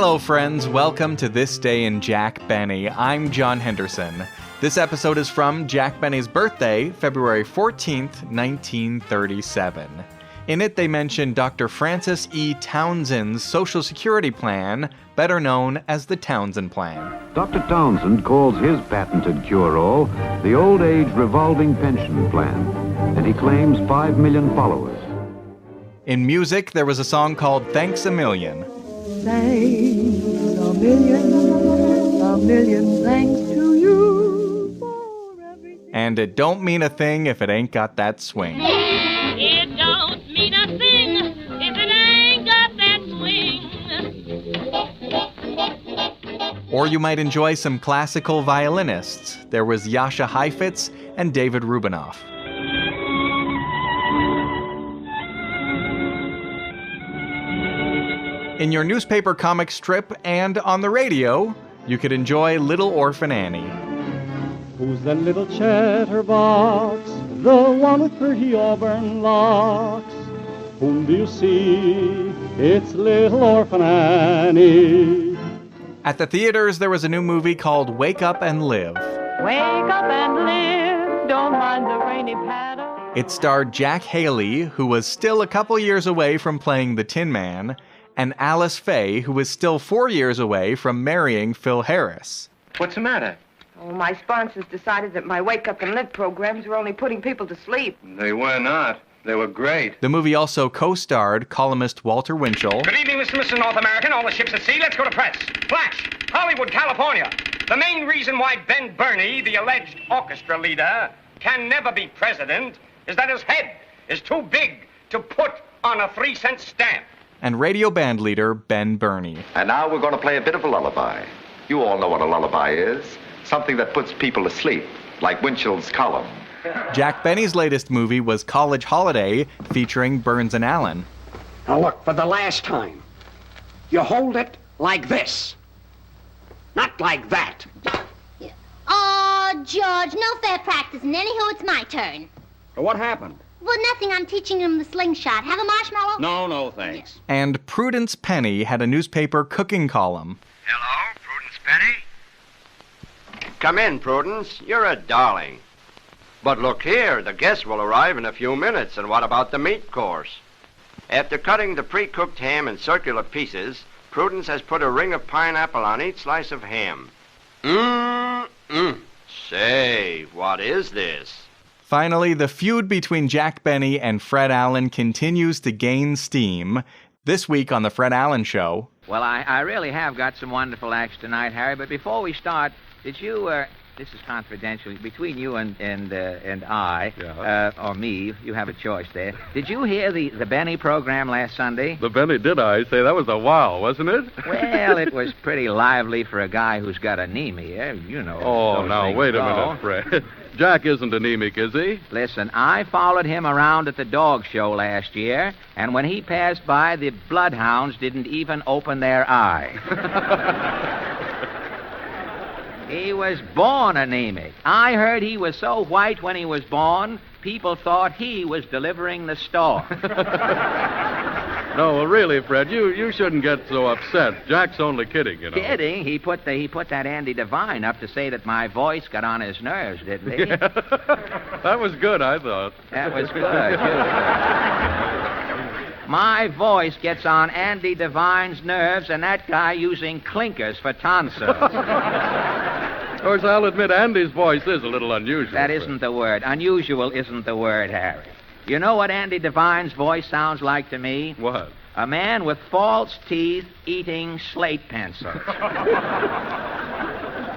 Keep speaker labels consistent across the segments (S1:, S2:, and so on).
S1: Hello, friends. Welcome to This Day in Jack Benny. I'm John Henderson. This episode is from Jack Benny's birthday, February 14th, 1937. In it, they mention Dr. Francis E. Townsend's Social Security plan, better known as the Townsend Plan.
S2: Dr. Townsend calls his patented cure-all the Old Age Revolving Pension Plan, and he claims 5 million followers.
S1: In music, there was a song called Thanks a Million.
S3: Thanks a million thanks to you for everything.
S1: And it don't mean a thing if it ain't got that swing.
S4: It don't mean a thing if it ain't got that swing.
S1: Or you might enjoy some classical violinists. There was Jascha Heifetz and David Rubinoff. In your newspaper comic strip and on the radio, you could enjoy Little Orphan Annie.
S5: Who's that little chatterbox, the one with pretty auburn locks? Whom do you see? It's little Orphan Annie.
S1: At the theaters, there was a new movie called Wake Up and Live.
S3: Wake up and live, don't mind the rainy patter.
S1: It starred Jack Haley, who was still a couple years away from playing the Tin Man, and Alice Faye, who was still 4 years away from marrying Phil Harris.
S6: What's the matter?
S7: Oh, my sponsors decided that my Wake Up and Live programs were only putting people to sleep.
S6: They were not. They were great.
S1: The movie also co-starred columnist Walter Winchell.
S8: Good evening, Mr. and Mrs. North American, all the ships at sea. Let's go to press. Flash, Hollywood, California. The main reason why Ben Bernie, the alleged orchestra leader, can never be president is that his head is too big to put on a 3-cent stamp.
S1: And radio band leader Ben Bernie.
S9: And now we're going to play a bit of a lullaby. You all know what a lullaby is. Something that puts people to sleep, like Winchell's column.
S1: Jack Benny's latest movie was College Holiday, featuring Burns and Allen.
S10: Now look, for the last time, you hold it like this, not like that.
S11: Oh, George, no fair practice, and anyhow, it's my turn.
S10: So what happened?
S11: Well, nothing. I'm teaching him the slingshot. Have a marshmallow?
S10: No, thanks.
S1: And Prudence Penny had a newspaper cooking column.
S8: Hello, Prudence Penny.
S12: Come in, Prudence. You're a darling. But look here, the guests will arrive in a few minutes, and what about the meat course? After cutting the pre-cooked ham in circular pieces, Prudence has put a ring of pineapple on each slice of ham. Say, what is this?
S1: Finally, the feud between Jack Benny and Fred Allen continues to gain steam. This week on The Fred Allen Show.
S13: Well, I really have got some wonderful acts tonight, Harry, but before we start, did you, this is confidential, between you and I, or me, you have a choice there. Did you hear the Benny program last Sunday?
S14: The Benny, did I? Say, that was a wow, wasn't it?
S13: Well, it was pretty lively for a guy who's got anemia, you know.
S14: Oh, now, wait a minute, Fred. Jack isn't anemic, is he?
S13: Listen, I followed him around at the dog show last year, and when he passed by, the bloodhounds didn't even open their eye. He was born anemic. I heard he was so white when he was born, people thought he was delivering the storm.
S14: No, well, really, Fred, you shouldn't get so upset. Jack's only kidding, you know.
S13: Kidding? He put that Andy Devine up to say that my voice got on his nerves, didn't he?
S14: Yeah. That was good, I thought.
S13: That was good. My voice gets on Andy Devine's nerves, and that guy using clinkers for tonsils.
S14: Of course, I'll admit Andy's voice is a little unusual.
S13: That isn't the word. Unusual isn't the word, Harry. You know what Andy Devine's voice sounds like to me?
S14: What?
S13: A man with false teeth eating slate pencils.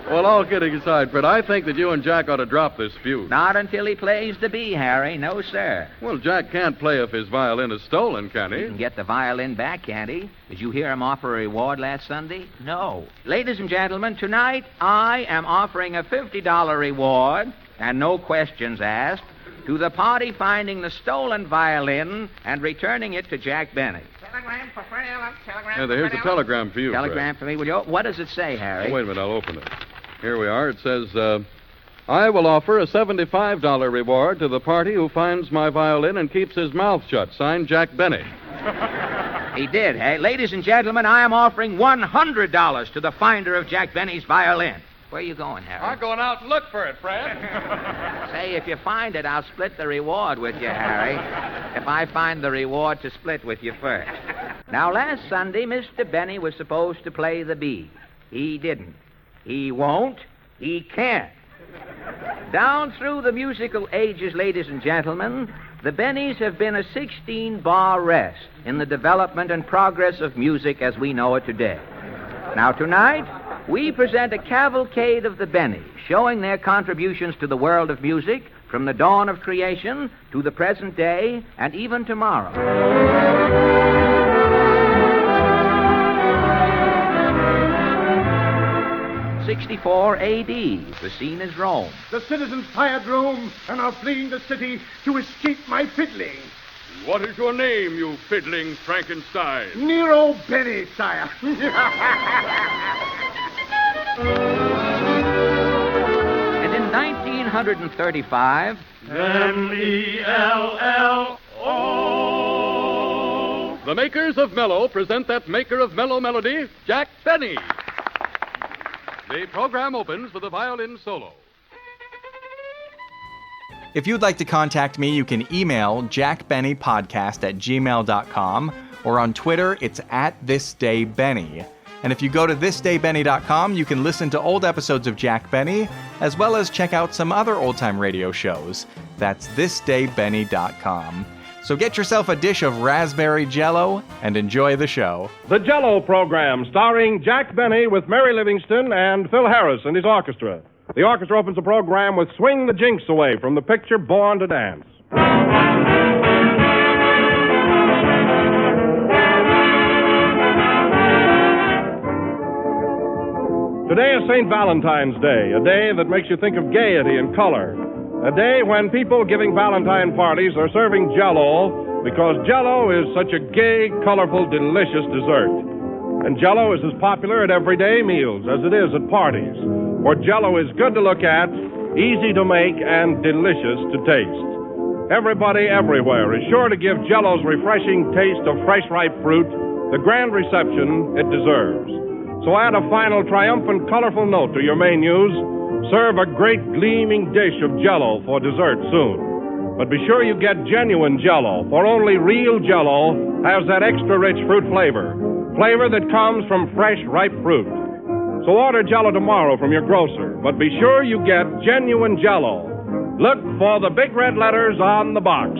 S14: Well, all kidding aside, Fred, I think that you and Jack ought to drop this feud.
S13: Not until he plays the bee, Harry. No, sir.
S14: Well, Jack can't play if his violin is stolen, can he?
S13: He can get the violin back, can't he? Did you hear him offer a reward last Sunday? No. Ladies and gentlemen, tonight I am offering a $50 reward, and no questions asked, to the party finding the stolen violin and returning it to Jack Benny.
S8: Telegram for Fred Allen. Telegram.
S14: Yeah, here's a telegram for you,
S13: Telegram for me, will you? What does it say, Harry?
S14: Oh, wait a minute, I'll open it. Here we are. It says, I will offer a $75 reward to the party who finds my violin and keeps his mouth shut. Signed, Jack Benny.
S13: He did, hey? Ladies and gentlemen, I am offering $100 to the finder of Jack Benny's violin. Where are you going, Harry?
S14: I'm going out and look for it, Fred.
S13: Say, if you find it, I'll split the reward with you, Harry. If I find the reward to split with you first. Now, last Sunday, Mr. Benny was supposed to play the B. He didn't. He won't. He can't. Down through the musical ages, ladies and gentlemen, the Bennys have been a 16-bar rest in the development and progress of music as we know it today. Now, tonight, we present a cavalcade of the Bennys, showing their contributions to the world of music from the dawn of creation to the present day and even tomorrow. 64 A.D. The scene is Rome.
S15: The citizens fired Rome and are fleeing the city to escape my fiddling.
S14: What is your name, you fiddling Frankenstein?
S15: Nero Benny, sire.
S13: And in 1935...
S15: M-E-L-L-O.
S14: The makers of Mellow present that maker of mellow melody, Jack Benny. The program opens with a violin solo.
S1: If you'd like to contact me, you can email jackbennypodcast@gmail.com, or on Twitter, it's @thisdaybenny. And if you go to thisdaybenny.com, you can listen to old episodes of Jack Benny, as well as check out some other old-time radio shows. That's thisdaybenny.com. So get yourself a dish of raspberry Jello and enjoy the show.
S16: The Jello program, starring Jack Benny with Mary Livingston and Phil Harris and his orchestra. The orchestra opens the program with Swing the Jinx Away from the picture Born to Dance. Today is St. Valentine's Day, a day that makes you think of gaiety and color. A day when people giving Valentine parties are serving Jello because Jello is such a gay, colorful, delicious dessert. And Jello is as popular at everyday meals as it is at parties. For Jello is good to look at, easy to make, and delicious to taste. Everybody everywhere is sure to give Jello's refreshing taste of fresh, ripe fruit the grand reception it deserves. So add a final triumphant, colorful note to your menus. Serve a great gleaming dish of Jello for dessert soon. But be sure you get genuine Jello, for only real Jello has that extra rich fruit flavor that comes from fresh, ripe fruit. So order Jello tomorrow from your grocer, but be sure you get genuine Jello. Look for the big red letters on the box.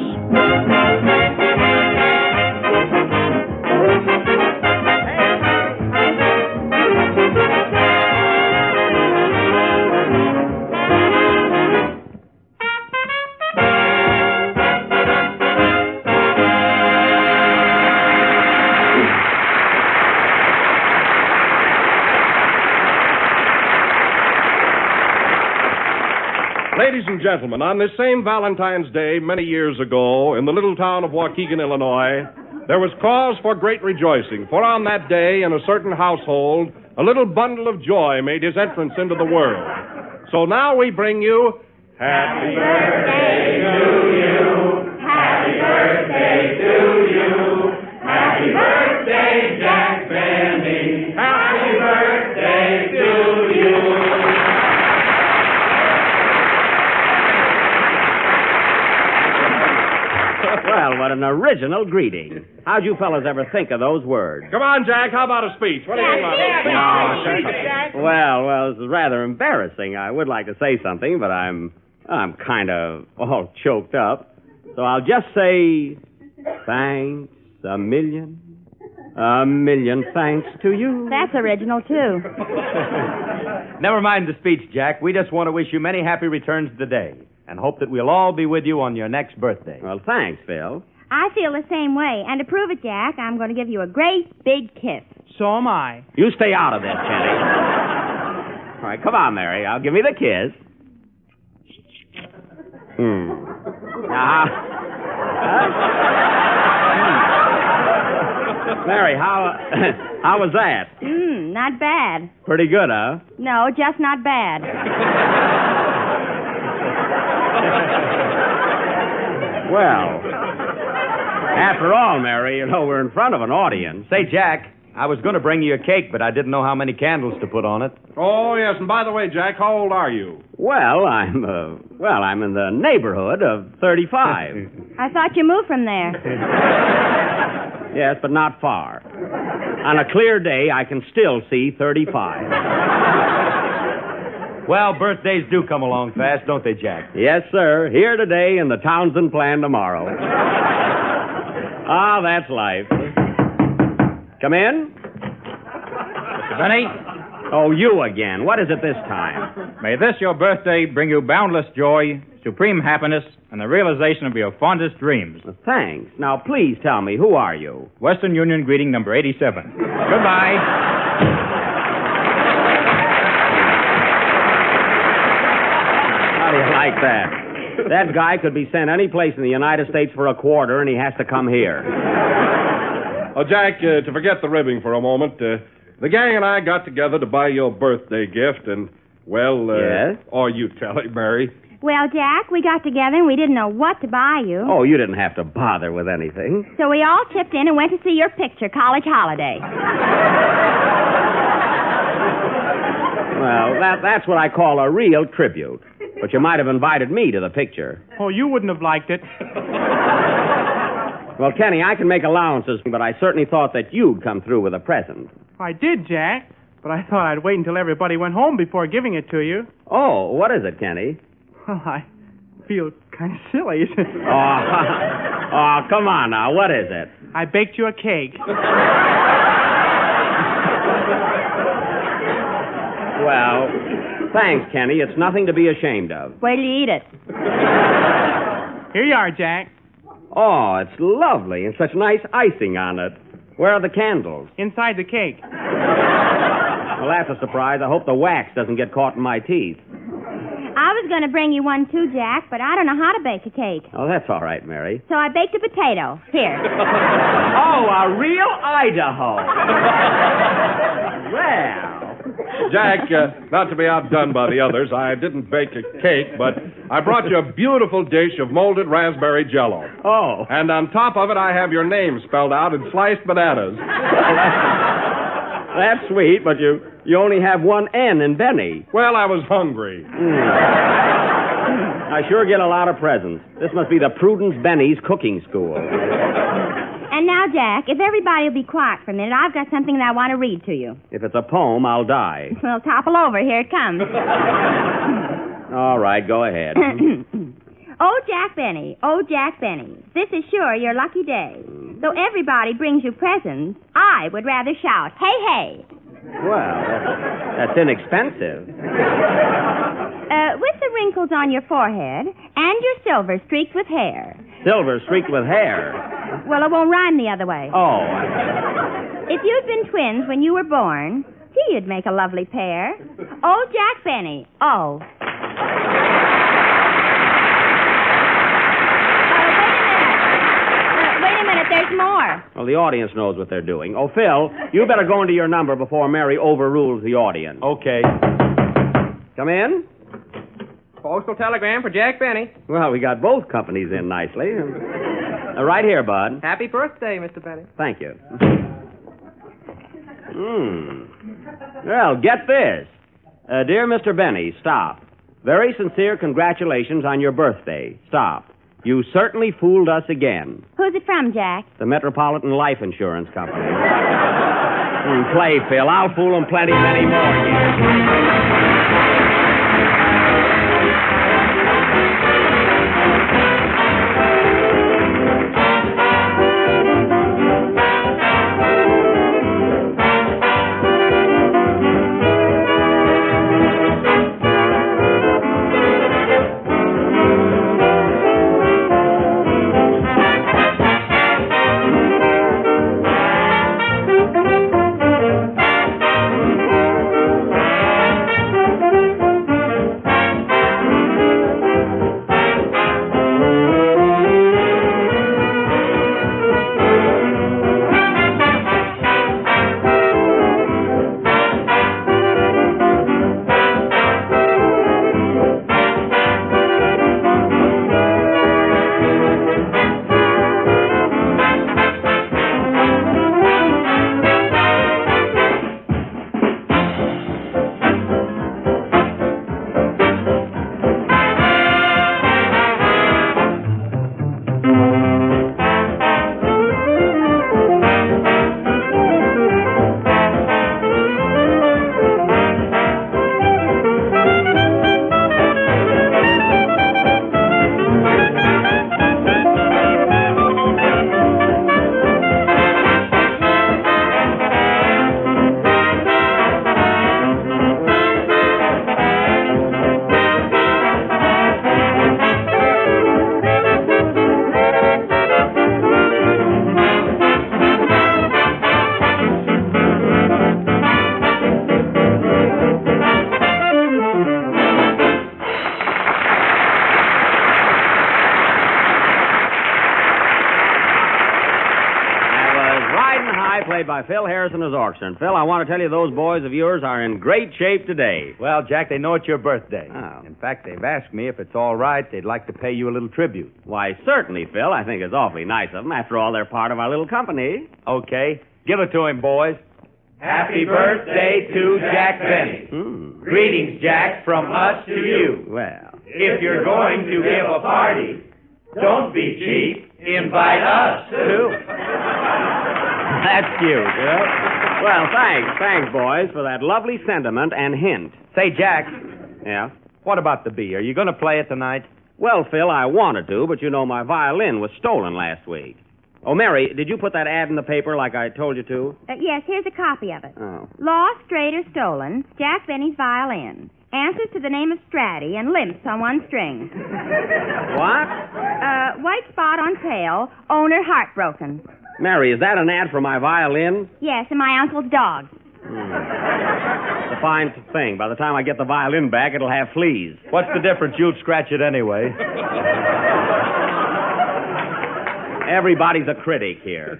S16: Ladies and gentlemen, on this same Valentine's Day many years ago in the little town of Waukegan, Illinois, there was cause for great rejoicing, for on that day in a certain household, a little bundle of joy made his entrance into the world. So now we bring you Happy Birthday to you. Happy Birthday to you. Happy Birthday, Jack Benny. Happy Birthday to you.
S17: Well, what an original greeting. How'd you fellas ever think of those words?
S16: Come on, Jack. How about a speech? What do you think about it?
S17: Well, this is rather embarrassing. I would like to say something, but I'm kind of all choked up. So I'll just say thanks a million thanks to you.
S18: That's original, too.
S19: Never mind the speech, Jack. We just want to wish you many happy returns of the day and hope that we'll all be with you on your next birthday.
S17: Well, thanks, Phil.
S18: I feel the same way. And to prove it, Jack, I'm going to give you a great big kiss.
S19: So am I.
S17: You stay out of this, Jenny. All right, come on, Mary. I'll give you the kiss. Mary, how was that?
S18: Not bad.
S17: Pretty good, huh?
S18: No, just not bad.
S17: Well, After all, Mary, you know, we're in front of an audience.
S19: Say, Jack, I was going to bring you a cake, but I didn't know how many candles to put on it.
S16: Oh, yes, and by the way, Jack, how old are you?
S17: Well, I'm in the neighborhood of 35.
S18: I thought you moved from there.
S17: Yes, but not far. On a clear day, I can still see 35.
S19: Well, birthdays do come along fast, don't they, Jack?
S17: Yes, sir. Here today and the Townsend Plan tomorrow. Ah, that's life. Come in.
S20: Mr. Benny?
S17: Oh, you again. What is it this time?
S20: May this, your birthday, bring you boundless joy, supreme happiness, and the realization of your fondest dreams.
S17: Thanks. Now, please tell me, who are you?
S20: Western Union greeting number 87. Goodbye.
S17: How do you like that? That guy could be sent any place in the United States for a quarter, and he has to come here.
S16: Oh, Jack, to forget the ribbing for a moment, the gang and I got together to buy you a birthday gift, and, well,
S17: Yes?
S16: Oh, you tell it, Mary.
S18: Well, Jack, we got together and we didn't know what to buy you.
S17: Oh, you didn't have to bother with anything.
S18: So we all chipped in and went to see your picture, College Holiday.
S17: Well, that's what I call a real tribute. But you might have invited me to the picture.
S21: Oh, you wouldn't have liked it.
S17: Well, Kenny, I can make allowances, but I certainly thought that you'd come through with a present.
S21: I did, Jack, but I thought I'd wait until everybody went home before giving it to you.
S17: Oh, what is it, Kenny?
S21: Well, I feel kind of silly.
S17: Oh, come on now. What is it?
S21: I baked you a cake.
S17: Well, thanks, Kenny. It's nothing to be ashamed of.
S18: Wait till you eat it.
S21: Here you are, Jack.
S17: Oh, it's lovely, and such nice icing on it. Where are the candles?
S21: Inside the cake.
S17: Well, that's a surprise. I hope the wax doesn't get caught in my teeth.
S18: I was going to bring you one, too, Jack, but I don't know how to bake a cake.
S17: Oh, that's all right, Mary.
S18: So I baked a potato. Here.
S17: Oh, a real Idaho. Well...
S16: Jack, not to be outdone by the others, I didn't bake a cake, but I brought you a beautiful dish of molded raspberry Jello.
S17: Oh.
S16: And on top of it, I have your name spelled out in sliced bananas.
S17: That's sweet, but you only have one N in Benny.
S16: Well, I was hungry.
S17: I sure get a lot of presents. This must be the Prudence Penny's cooking school.
S18: And now, Jack, if everybody will be quiet for a minute, I've got something that I want to read to you.
S17: If it's a poem, I'll die.
S18: Well, topple over. Here it comes.
S17: All right, go ahead.
S18: Oh, Jack Benny, oh, Jack Benny, this is sure your lucky day. Though everybody brings you presents, I would rather shout, hey, hey.
S17: Well, that's inexpensive.
S18: With the wrinkles on your forehead and your silver streaked with hair.
S17: Silver streaked with hair?
S18: Well, it won't rhyme the other way.
S17: Oh.
S18: If you'd been twins when you were born, gee, you'd make a lovely pair. Oh, Jack Benny, oh. Wait a minute, there's more.
S17: Well, the audience knows what they're doing. Oh, Phil, you better go into your number before Mary overrules the audience.
S19: Okay.
S17: Come in.
S22: Postal telegram for Jack Benny.
S17: Well, we got both companies in nicely. Right here, Bud.
S22: Happy birthday, Mr. Benny.
S17: Thank you. Well, get this. Dear Mr. Benny, stop. Very sincere congratulations on your birthday. Stop. You certainly fooled us again.
S18: Who's it from, Jack?
S17: The Metropolitan Life Insurance Company. Play, Phil. I'll fool them plenty many more years. played by Phil Harrison's orchestra. And, Phil, I want to tell you those boys of yours are in great shape today.
S19: Well, Jack, they know it's your birthday.
S17: Oh.
S19: In fact, they've asked me if it's all right, they'd like to pay you a little tribute.
S17: Why, certainly, Phil. I think it's awfully nice of them. After all, they're part of our little company.
S19: Okay. Give it to him, boys. Happy birthday to Jack Benny. Greetings, Jack, from us to you.
S17: Well.
S19: If you're going to give a party, don't be cheap. Invite us, too.
S17: That's cute. Well, thanks, boys, for that lovely sentiment and hint.
S19: Say, Jack.
S17: Yeah?
S19: What about the bee? Are you going to play it tonight?
S17: Well, Phil, I wanted to, but you know my violin was stolen last week. Oh, Mary, did you put that ad in the paper like I told you to?
S18: Yes, here's a copy of it.
S17: Oh.
S18: Lost, strayed, or stolen, Jack Benny's violin. Answers to the name of Stratty and limps on one string.
S17: What?
S18: White spot on tail, owner heartbroken.
S17: Mary, is that an ad for my violin?
S18: Yes, and my uncle's dog.
S17: It's a fine thing. By the time I get the violin back, it'll have fleas.
S19: What's the difference? You'd scratch it anyway.
S17: Everybody's a critic here.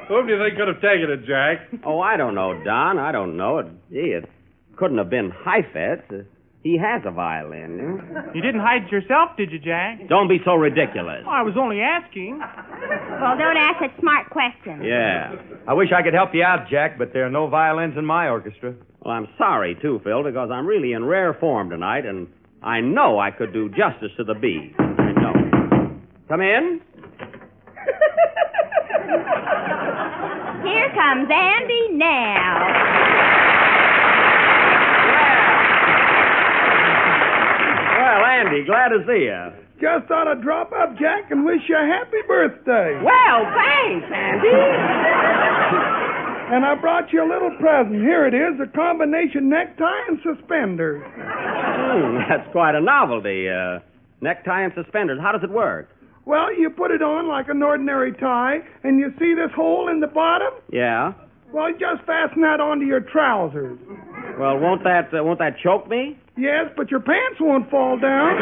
S16: Whom do you think could have taken it, Jack?
S17: Oh, I don't know, Don. I don't know. It couldn't have been Heifetz. He has a violin.
S21: You didn't hide it yourself, did you, Jack?
S17: Don't be so ridiculous.
S21: I was only asking.
S18: Well, don't ask such smart questions.
S17: Yeah.
S19: I wish I could help you out, Jack, but there are no violins in my orchestra.
S17: Well, I'm sorry, too, Phil, because I'm really in rare form tonight, and I know I could do justice to the bee. I know. Come in.
S18: Here comes Andy now.
S17: Well, Andy, glad to see you.
S15: Just thought I'd drop up, Jack, and wish you a happy birthday.
S18: Well, thanks, Andy.
S15: And I brought you a little present. Here it is, a combination necktie and suspenders.
S17: That's quite a novelty. Necktie and suspenders. How does it work?
S15: Well, you put it on like an ordinary tie, and you see this hole in the bottom?
S17: Yeah.
S15: Well, just fasten that onto your trousers.
S17: Well, won't that choke me?
S15: Yes, but your pants won't fall down.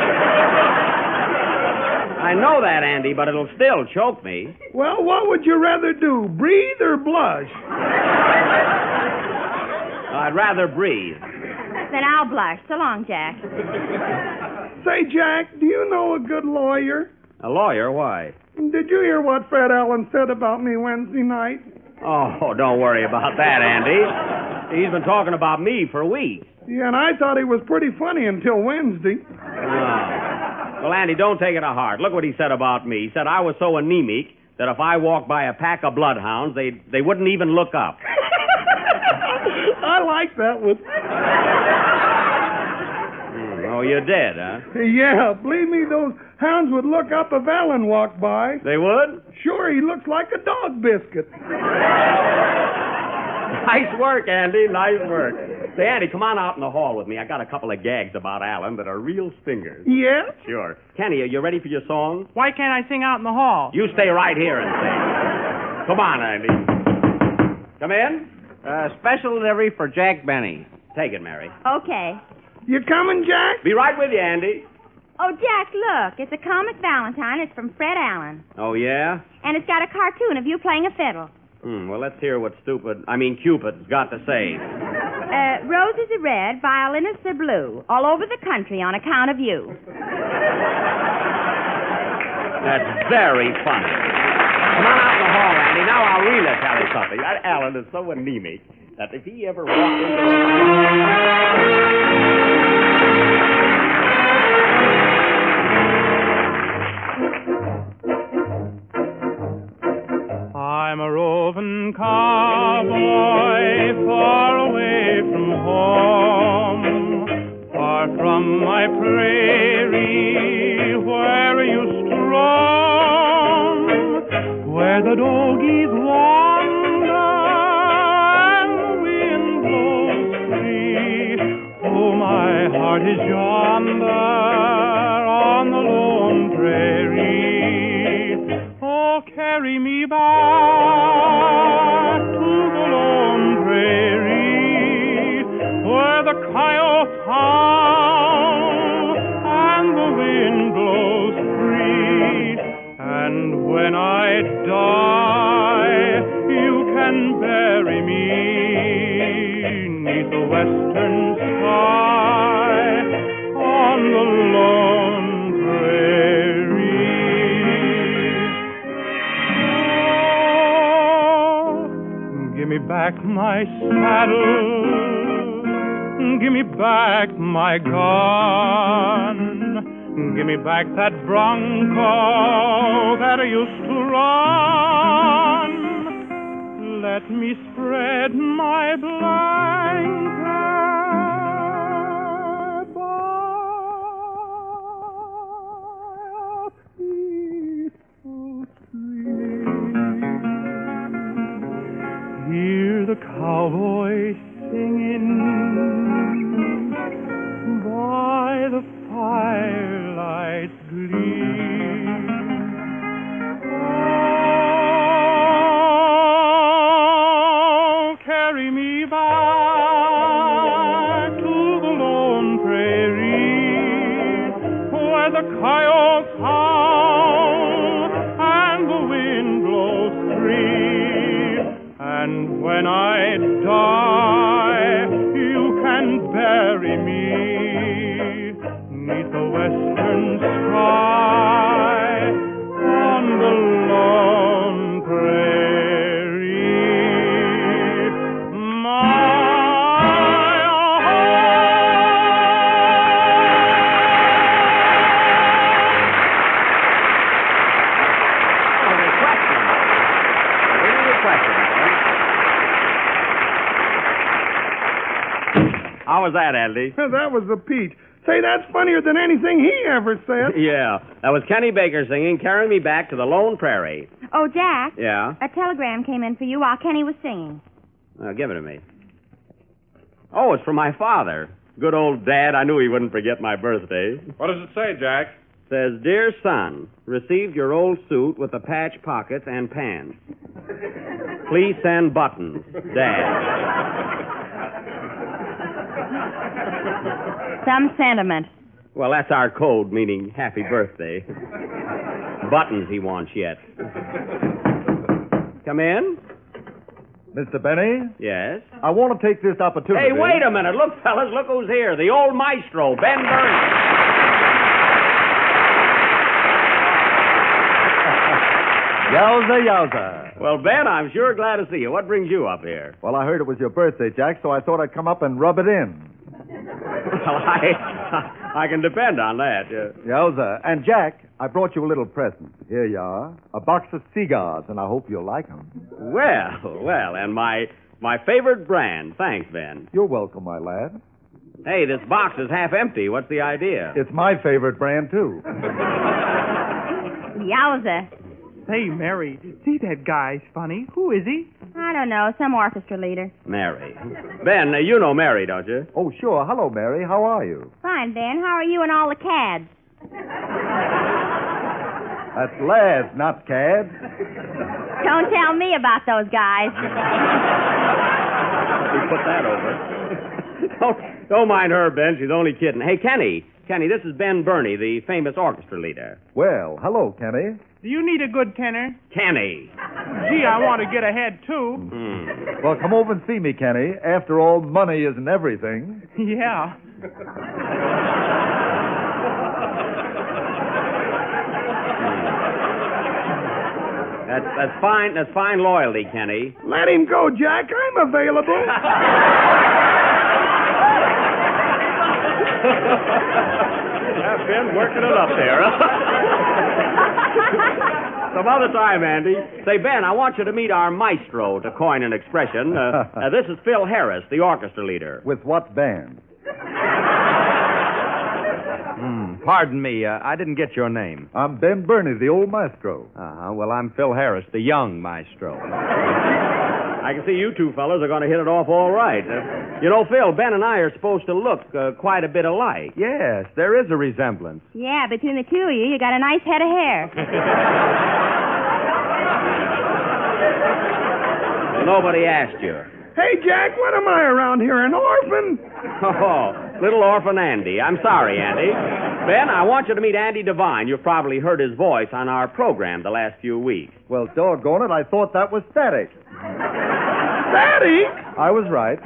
S17: I know that, Andy, but it'll still choke me.
S15: Well, what would you rather do, breathe or blush?
S17: I'd rather breathe.
S18: Then I'll blush. So long, Jack.
S15: Say, Jack, do you know a good lawyer?
S17: A lawyer? Why?
S15: Did you hear what Fred Allen said about me Wednesday night?
S17: Oh, don't worry about that, Andy. He's been talking about me for weeks.
S15: Yeah, and I thought he was pretty funny until Wednesday.
S17: Oh. Well, Andy, don't take it to heart. Look what he said about me. He said I was so anemic that if I walked by a pack of bloodhounds, they wouldn't even look up.
S15: I like that one.
S17: Oh, you did, huh?
S15: Yeah, believe me, those hounds would look up if Allen walked by.
S17: They would?
S15: Sure, he looks like a dog biscuit.
S17: Nice work, Andy. Nice work. Say, Andy, come on out in the hall with me. I got a couple of gags about Allen that are real stingers.
S15: Yeah?
S17: Sure. Kenny, are you ready for your song?
S21: Why can't I sing out in the hall?
S17: You stay right here and sing. Come on, Andy. Come in.
S2: Special delivery for Jack Benny.
S17: Take it, Mary.
S18: Okay.
S15: You coming, Jack?
S17: Be right with you, Andy.
S18: Oh, Jack, look. It's a comic Valentine. It's from Fred Allen.
S17: Oh, yeah?
S18: And it's got a cartoon of you playing a fiddle.
S17: Well, let's hear what Cupid's got to say.
S18: Roses are red, violinists are blue, all over the country on account of you.
S17: That's very funny. Come on out in the hall, Andy. Now I'll really tell you something. That Allen is so anemic that if he ever walked
S21: I'm a roving cowboy far away from home, far from my prairie where I used to roam, where the doggies wander and the wind blows free. Oh, my heart is yonder on the lone prairie. Oh, carry me back to the lone prairie where the coyotes howl and the wind blows free. And when I die, you can bury back my saddle. Give me back my gun. Give me back that bronco that I used to run. Let me spread my blanket by a peaceful stream. Hear the cowboys singing by the firelight's gleam. Oh, carry me back to the lone prairie where the coyotes howl and the wind blows free. And when I die, you can bury me 'neath the western sky on the lone prairie.
S17: How was that, Andy?
S15: That was a peach. Say, that's funnier than anything he ever said.
S17: Yeah, that was Kenny Baker singing Carry Me Back to the Lone Prairie.
S18: Oh, Jack.
S17: Yeah?
S18: A telegram came in for you while Kenny was singing.
S17: Give it to me. Oh, it's from my father. Good old Dad. I knew he wouldn't forget my birthday.
S16: What does it say, Jack?
S17: Says, Dear son, received your old suit with the patch pockets and pants. Please send buttons. Dad.
S18: Some sentiment.
S17: Well, that's our code, meaning happy birthday. Buttons he wants yet. Come in.
S4: Mr. Benny?
S17: Yes?
S4: I want to take this opportunity.
S17: Hey, wait a minute. Look, fellas, look who's here. The old maestro, Ben Bernie.
S4: Yowza, yowza.
S17: Well, Ben, I'm sure glad to see you. What brings you up here?
S4: Well, I heard it was your birthday, Jack, so I thought I'd come up and rub it in.
S17: Well, I can depend on that.
S4: Yowza. And, Jack, I brought you a little present. Here you are. A box of cigars, and I hope you'll like them.
S17: Well, and my favorite brand. Thanks, Ben.
S4: You're welcome, my lad.
S17: Hey, this box is half empty. What's the idea?
S4: It's my favorite brand, too.
S18: Yowza.
S5: Hey, Mary, see that guy's funny. Who is he?
S18: I don't know, some orchestra leader.
S17: Mary. Ben, you know Mary, don't you?
S4: Oh, sure. Hello, Mary. How are you?
S18: Fine, Ben. How are you and all the cads?
S4: That's lads, not cads.
S18: Don't tell me about those guys.
S17: We put that over. Don't mind her, Ben. She's only kidding. Hey, Kenny, this is Ben Bernie, the famous orchestra leader.
S4: Well, hello, Kenny.
S5: Do you need a good tenor?
S17: Kenny.
S5: Gee, I want to get ahead, too.
S4: Well, come over and see me, Kenny. After all, money isn't everything.
S5: Yeah.
S17: That's fine. That's fine loyalty, Kenny.
S15: Let him go, Jack. I'm available.
S17: I've been working it up there. Some other time, Andy. Say, Ben, I want you to meet our maestro, to coin an expression. This is Phil Harris, the orchestra leader.
S4: With what band?
S19: Pardon me, I didn't get your name.
S4: I'm Ben Bernie, the old maestro.
S19: Well, I'm Phil Harris, the young maestro.
S17: I can see you two fellas are going to hit it off all right. You know, Phil, Ben and I are supposed to look quite a bit alike.
S19: Yes, there is a resemblance.
S18: Yeah, between the two of you got a nice head of hair.
S17: Nobody asked you.
S15: Hey, Jack, what am I around here, an orphan?
S17: Oh, little Orphan Andy. I'm sorry, Andy. Ben, I want you to meet Andy Devine. You've probably heard his voice on our program the last few weeks.
S4: Well, doggone it, I thought that was static.
S15: Static?
S4: I was right.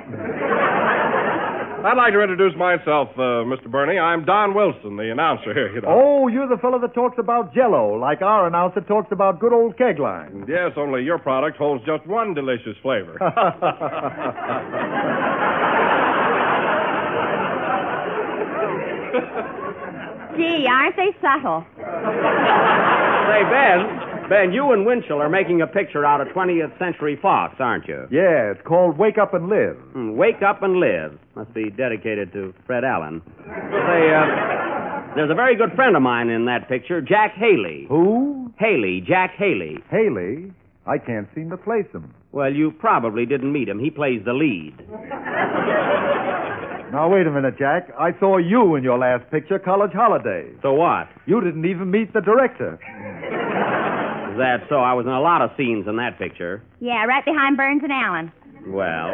S16: I'd like to introduce myself, Mr. Bernie. I'm Don Wilson, the announcer here, you know.
S4: Oh, you're the fellow that talks about Jello, like our announcer talks about good old keg line.
S16: Yes, only your product holds just one delicious flavor.
S18: Gee, aren't they subtle?
S17: Say, Ben, you and Winchell are making a picture out of 20th Century Fox, aren't you?
S4: Yeah, it's called Wake Up and Live.
S17: Wake Up and Live. Must be dedicated to Fred Allen. Say, there's a very good friend of mine in that picture, Jack Haley.
S4: Who?
S17: Haley, Jack Haley.
S4: Haley? I can't seem to place him.
S17: Well, you probably didn't meet him. He plays the lead.
S4: Now, wait a minute, Jack. I saw you in your last picture, College Holiday.
S17: So what?
S4: You didn't even meet the director.
S17: Is that so? I was in a lot of scenes in that picture.
S18: Yeah, right behind Burns and Allen.
S17: Well.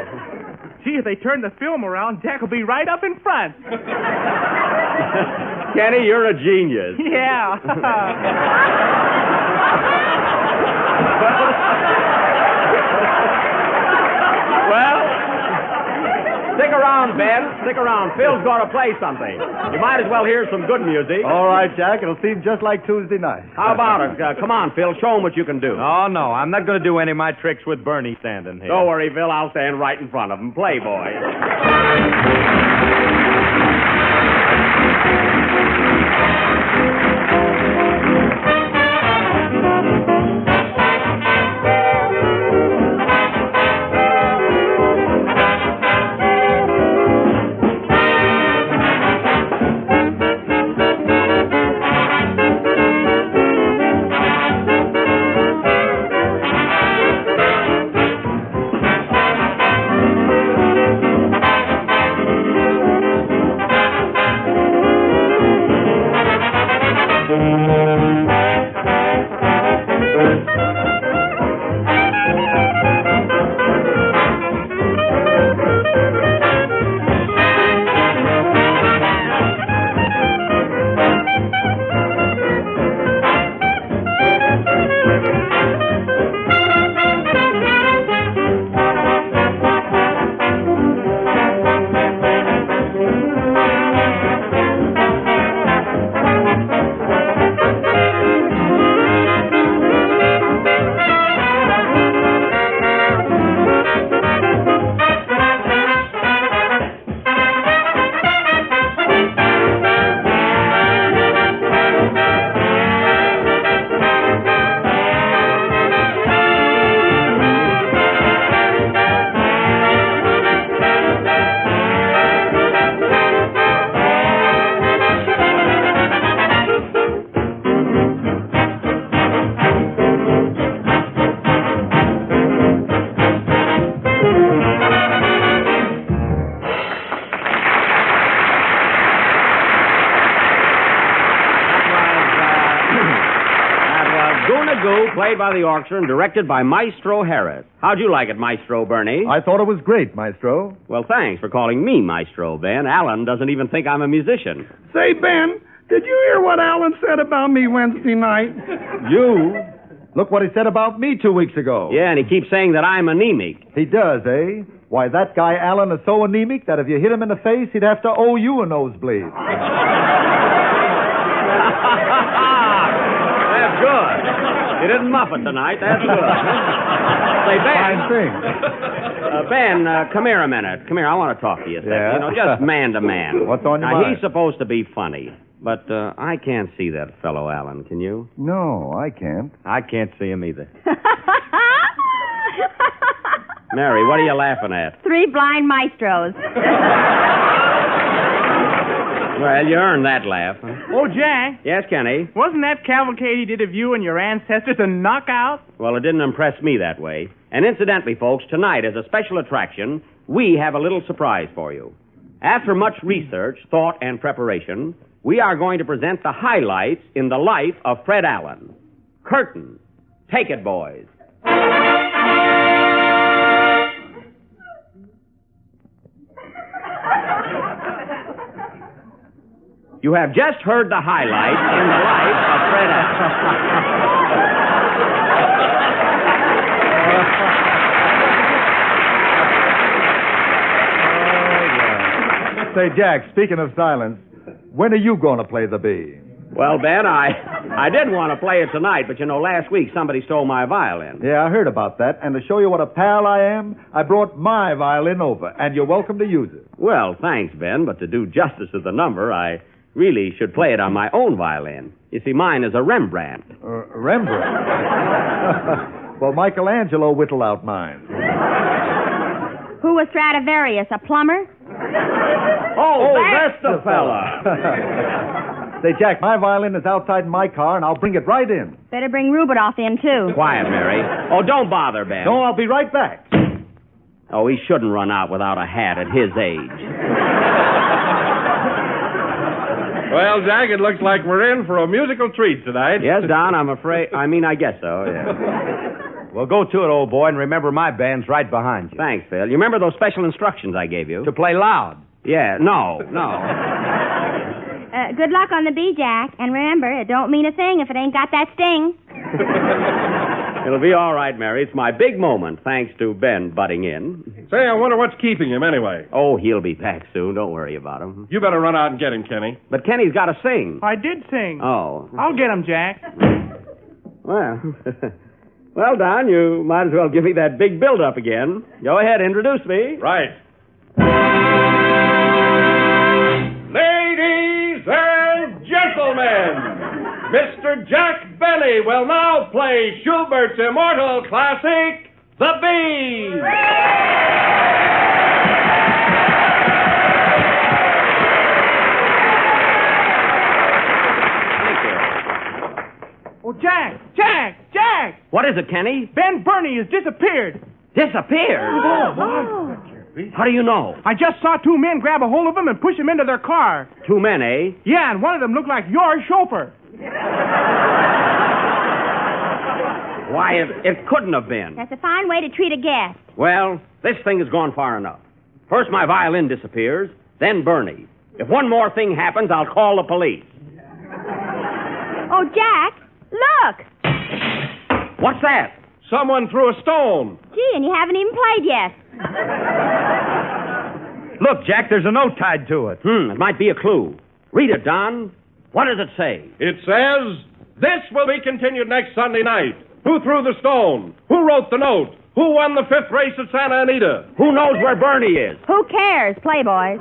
S5: Gee, if they turn the film around, Jack will be right up in front.
S17: Kenny, you're a genius.
S5: Yeah.
S17: Well, stick around, Ben. Stick around. Phil's going to play something. You might as well hear some good music.
S4: All right, Jack. It'll seem just like Tuesday night.
S17: How about it? Come on, Phil. Show him what you can do.
S19: Oh, no. I'm not going to do any of my tricks with Bernie standing here.
S17: Don't worry, Phil. I'll stand right in front of him. Play, boy. Played by the orchestra and directed by Maestro Harris. How'd you like it, Maestro Bernie?
S4: I thought it was great, Maestro.
S17: Well, thanks for calling me Maestro, Ben. Alan doesn't even think I'm a musician.
S15: Say, Ben, did you hear what Alan said about me Wednesday night?
S4: You? Look what he said about me 2 weeks ago.
S17: Yeah, and he keeps saying that I'm anemic.
S4: He does, eh? Why, that guy Alan is so anemic that if you hit him in the face, he'd have to owe you a nosebleed.
S17: That's good. You didn't muff it tonight. That's good. Say, Ben.
S4: Fine thing.
S17: Ben, come here a minute. Come here. I want to talk to you a second.
S4: Yeah?
S17: You know, just man to man.
S4: What's on your
S17: now,
S4: mind?
S17: He's supposed to be funny, but I can't see that fellow, Alan. Can you?
S4: No, I can't.
S19: I can't see him either.
S17: Mary, what are you laughing at?
S18: 3 blind maestros.
S17: Well, you earned that laugh.
S5: Oh, Jack.
S17: Yes, Kenny?
S5: Wasn't that cavalcade he did of you and your ancestors a knockout?
S17: Well, it didn't impress me that way. And incidentally, folks, tonight, as a special attraction, we have a little surprise for you. After much research, thought, and preparation, we are going to present the highlights in the life of Fred Allen. Curtain. Take it, boys. You have just heard the highlights in the life of Fred Allen.
S4: Say, Jack, speaking of silence, when are you going to play the bee?
S17: Well, Ben, I did want to play it tonight, but last week somebody stole my violin.
S4: Yeah, I heard about that. And to show you what a pal I am, I brought my violin over, and you're welcome to use it.
S17: Well, thanks, Ben, but to do justice to the number, I really should play it on my own violin. You see, mine is a Rembrandt.
S4: Rembrandt? Well, Michelangelo whittled out mine.
S18: Who was Stradivarius, a plumber?
S17: Oh, that's the fella.
S4: Say, Jack, my violin is outside my car, and I'll bring it right in.
S18: Better bring Rubidoff in, too.
S17: Quiet, Mary. Oh, don't bother, Ben.
S4: No, I'll be right back.
S17: Oh, he shouldn't run out without a hat at his age.
S16: Well, Jack, it looks like we're in for a musical treat tonight.
S17: Yes, Don, I guess so, yeah.
S19: Well, go to it, old boy, and remember my band's right behind you.
S17: Thanks, Phil. You remember those special instructions I gave you?
S19: To play loud.
S17: Yeah, no.
S18: Good luck on the bee, Jack. And remember, it don't mean a thing if it ain't got that sting.
S17: It'll be all right, Mary. It's my big moment, thanks to Ben butting in.
S16: Say, I wonder what's keeping him anyway.
S17: Oh, he'll be back soon. Don't worry about him.
S16: You better run out and get him, Kenny.
S17: But Kenny's got to sing.
S5: I did sing.
S17: Oh.
S5: I'll get him, Jack.
S17: Well, well, Don, you might as well give me that big build-up again. Go ahead, introduce me.
S16: Right. Ladies and gentlemen, Mr. Jack Benny will now play Schubert's immortal classic, The Bee.
S5: Oh, Jack!
S17: What is it, Kenny?
S5: Ben Bernie has disappeared.
S17: Disappeared?
S5: Oh.
S17: How do you know?
S5: I just saw two men grab a hold of him and push him into their car.
S17: Two men, eh?
S5: Yeah, and one of them looked like your chauffeur.
S17: Why, it couldn't have been.
S18: That's a fine way to treat a guest.
S17: Well, this thing has gone far enough. First my violin disappears, then Bernie. If one more thing happens, I'll call the police.
S18: Oh, Jack, look!
S17: What's that?
S16: Someone threw a stone.
S18: Gee, and you haven't even played yet.
S19: Look, Jack, there's a note tied to it.
S17: It might be a clue. Read it, Don. What does it say?
S16: It says, "This will be continued next Sunday night. Who threw the stone? Who wrote the note? Who won the 5th race at Santa Anita?
S17: Who knows where Bernie is?
S18: Who cares, Playboys?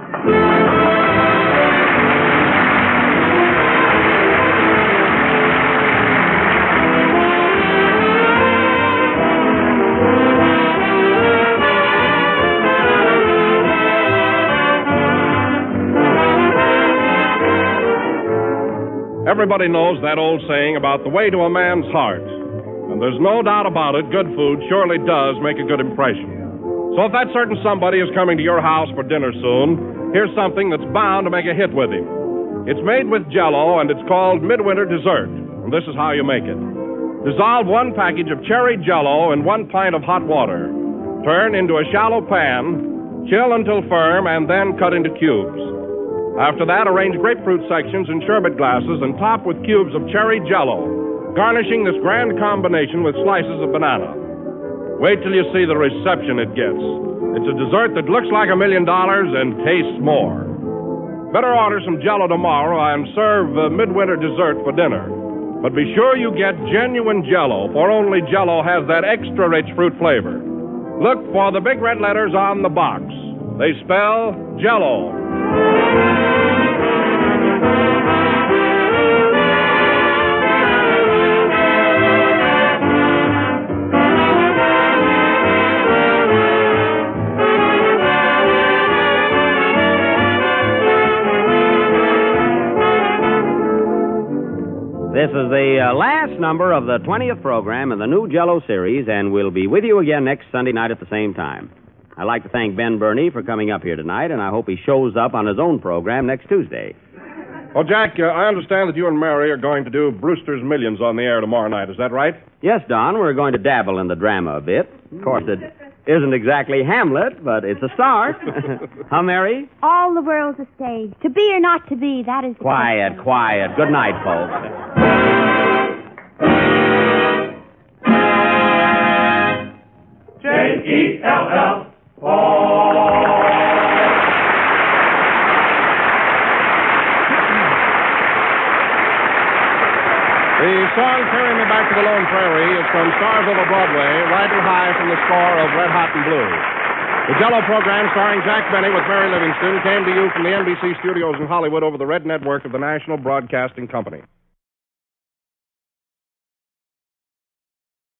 S16: Everybody knows that old saying about the way to a man's heart. And there's no doubt about it, good food surely does make a good impression. So if that certain somebody is coming to your house for dinner soon, here's something that's bound to make a hit with him. It's made with Jello, and it's called Midwinter Dessert. And this is how you make it. Dissolve 1 package of cherry Jello in 1 pint of hot water. Turn into a shallow pan, chill until firm, and then cut into cubes. After that, arrange grapefruit sections in sherbet glasses and top with cubes of cherry Jello, garnishing this grand combination with slices of banana. Wait till you see the reception it gets. It's a dessert that looks like $1 million and tastes more. Better order some Jello tomorrow and serve Midwinter Dessert for dinner. But be sure you get genuine Jello, for only Jello has that extra rich fruit flavor. Look for the big red letters on the box. They spell Jello.
S17: This is the last number of the 20th program in the new Jello series, and we'll be with you again next Sunday night at the same time. I'd like to thank Ben Bernie for coming up here tonight, and I hope he shows up on his own program next Tuesday.
S16: Well, Jack, I understand that you and Mary are going to do Brewster's Millions on the air tomorrow night. Is that right?
S17: Yes, Don, we're going to dabble in the drama a bit. Of course, it isn't exactly Hamlet, but it's a start. Huh, Mary?
S18: All the world's a stage. To be or not to be, that is the
S17: Quiet. Good night, folks.
S21: J-E-L-L.
S16: song Carry Me Back to the Lone Prairie is from Stars Over Broadway, riding high from the score of Red Hot and Blue. The Jello program starring Jack Benny with Mary Livingston came to you from the NBC studios in Hollywood over the Red Network of the National Broadcasting Company.